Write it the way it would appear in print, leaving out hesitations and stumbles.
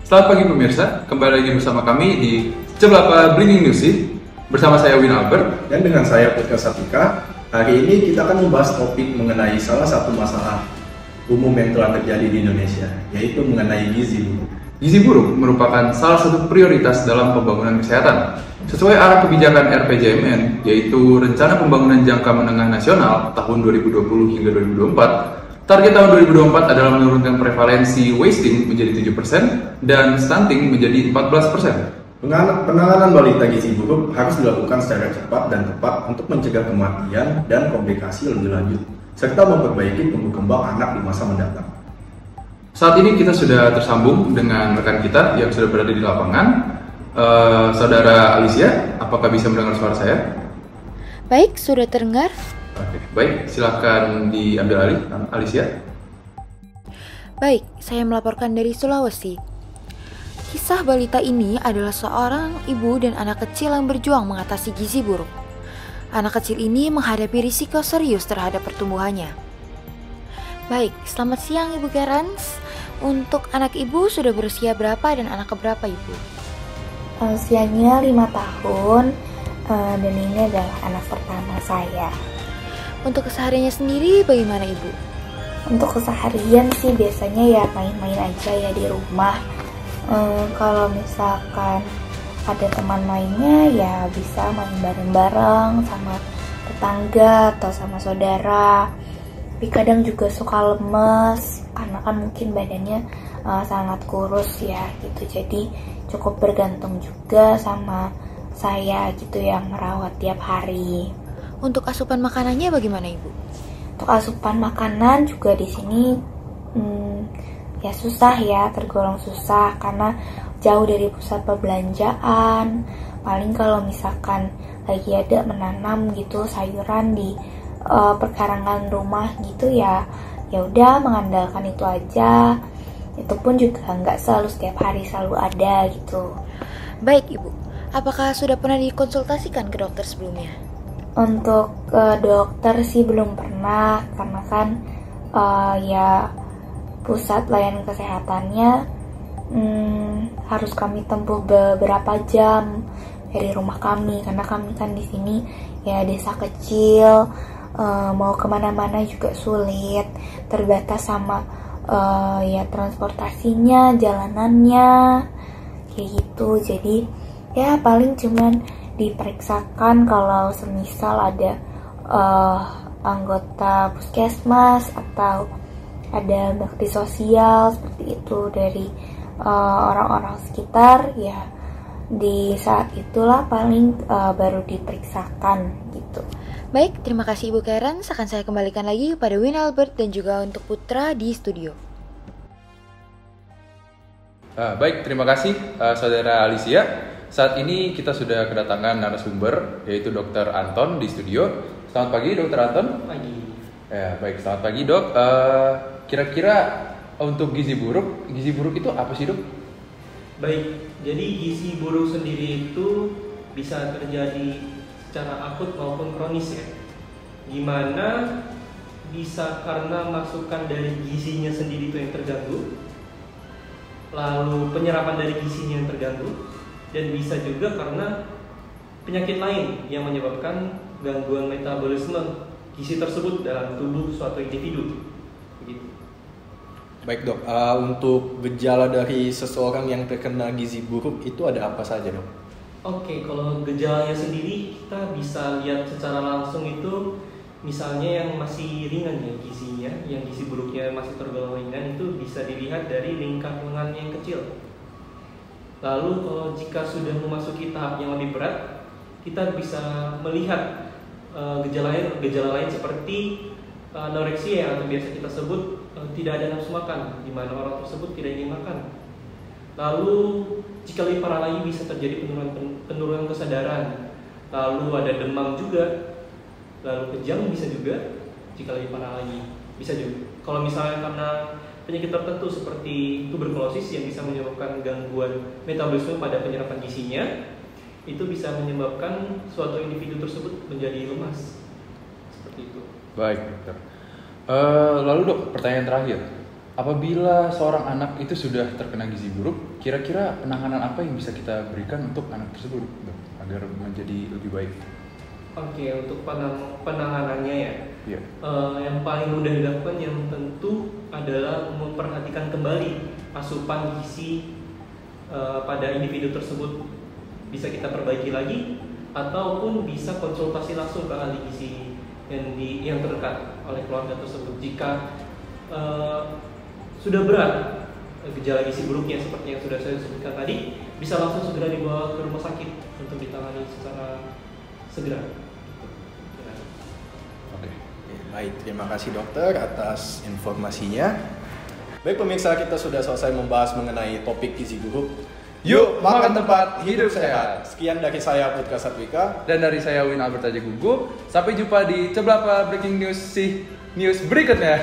Selamat pagi pemirsa, kembali lagi bersama kami di Ceplapa Blinking Music bersama saya Win Albert dan dengan saya Putra Satika. Hari ini kita akan membahas topik mengenai salah satu masalah umum yang telah terjadi di Indonesia, yaitu mengenai gizi buruk. Gizi buruk merupakan salah satu prioritas dalam pembangunan kesehatan. Sesuai arah kebijakan RPJMN, yaitu Rencana Pembangunan Jangka Menengah Nasional tahun 2020 hingga 2024, target tahun 2024 adalah menurunkan prevalensi wasting menjadi 7% dan stunting menjadi 14%. Penanganan balita gizi buruk harus dilakukan secara cepat dan tepat untuk mencegah kematian dan komplikasi lebih lanjut, serta memperbaiki tumbuh kembang anak di masa mendatang. Saat ini kita sudah tersambung dengan rekan kita yang sudah berada di lapangan, Saudara Alicia. Apakah bisa mendengar suara saya? Baik, sudah terdengar. Oke, baik, silakan diambil alih, Alicia. Baik, saya melaporkan dari Sulawesi. Kisah balita ini adalah seorang ibu dan anak kecil yang berjuang mengatasi gizi buruk. Anak kecil ini menghadapi risiko serius terhadap pertumbuhannya. Baik, selamat siang Ibu Gerans. Untuk anak Ibu sudah berusia berapa dan anak keberapa Ibu? Usianya 5 tahun dan ini adalah anak pertama saya. Untuk kesehariannya sendiri bagaimana Ibu? Untuk keseharian sih biasanya ya main-main aja ya di rumah. Kalau misalkan ada teman mainnya ya bisa main bareng-bareng sama tetangga atau sama saudara. Tapi kadang juga suka lemes karena kan mungkin badannya sangat kurus ya gitu. Jadi cukup bergantung juga sama saya gitu yang merawat tiap hari. Untuk asupan makanannya bagaimana Ibu? Untuk asupan makanan juga di sini ya susah ya, tergolong susah karena jauh dari pusat perbelanjaan. Paling kalau misalkan lagi ada menanam gitu sayuran di perkarangan rumah gitu ya udah mengandalkan itu aja. Itu pun juga nggak selalu setiap hari selalu ada gitu. Baik Ibu, apakah sudah pernah dikonsultasikan ke dokter sebelumnya? Untuk dokter sih belum pernah karena kan ya pusat layanan kesehatannya harus kami tempuh beberapa jam dari rumah kami karena kami kan di sini ya desa kecil, mau kemana-mana juga sulit, terbatas sama ya transportasinya, jalanannya kayak gitu. Jadi ya paling cuman diperiksakan kalau semisal ada anggota puskesmas atau ada bakti sosial seperti itu dari orang-orang sekitar ya di saat itulah paling baru diperiksakan gitu. Baik, terima kasih Ibu Karen. Akan saya kembalikan lagi kepada Win Albert dan juga untuk Putra di studio. Baik, terima kasih Saudara Alicia. Saat ini kita sudah kedatangan narasumber yaitu Dr. Anton di studio. Selamat pagi Dr. Anton. Pagi. Ya, baik, selamat pagi Dok. Kira-kira untuk gizi buruk itu apa sih Dok? Baik, jadi gizi buruk sendiri itu bisa terjadi secara akut maupun kronis ya. Gimana bisa karena masukan dari gizinya sendiri itu yang terganggu, lalu penyerapan dari gizinya yang terganggu, dan bisa juga karena penyakit lain yang menyebabkan gangguan metabolisme gizi tersebut dalam tubuh suatu individu. Begitu. Baik dok, untuk gejala dari seseorang yang terkena gizi buruk itu ada apa saja dok? Oke, kalau gejalanya sendiri kita bisa lihat secara langsung itu misalnya yang masih ringan ya gizinya, yang gizi buruknya masih tergolong ringan itu bisa dilihat dari lingkar lengan yang kecil. Lalu kalau jika sudah memasuki tahap yang lebih berat, kita bisa melihat gejala lain seperti anoreksia atau biasa kita sebut tidak ada nafsu makan, di mana orang tersebut tidak ingin makan. Lalu jika lebih parah lagi bisa terjadi penurunan kesadaran. Lalu ada demam juga. Lalu kejang bisa juga jika lebih parah lagi. Bisa juga. Kalau misalnya karena penyakit tertentu seperti tuberkulosis yang bisa menyebabkan gangguan metabolisme pada penyerapan gizinya, itu bisa menyebabkan suatu individu tersebut menjadi lemas. Seperti itu. Baik, dokter. Lalu dok, pertanyaan terakhir. Apabila seorang anak itu sudah terkena gizi buruk, Kira-kira penanganan apa yang bisa kita berikan untuk anak tersebut, dok, agar menjadi lebih baik? Oke, untuk penanganannya ya. Iya. Yang paling mudah dilakukan yang tentu adalah memperhatikan kembali asupan gizi pada individu tersebut. Bisa kita perbaiki lagi, ataupun bisa konsultasi langsung ke ahli gizi yang terdekat oleh keluarga tersebut. Jika sudah berat gejala gizi buruknya seperti yang sudah saya sebutkan tadi, bisa langsung segera dibawa ke rumah sakit untuk ditangani secara segera. Oke. Baik, terima kasih dokter atas informasinya. Baik pemirsa, kita sudah selesai membahas mengenai topik gizi buruk. Yuk makan tepat, hidup sehat. Sekian dari saya Putra Satwika. Dan dari saya Win Albert Aja Gugup. Sampai jumpa di Ceblapa Breaking News berikutnya.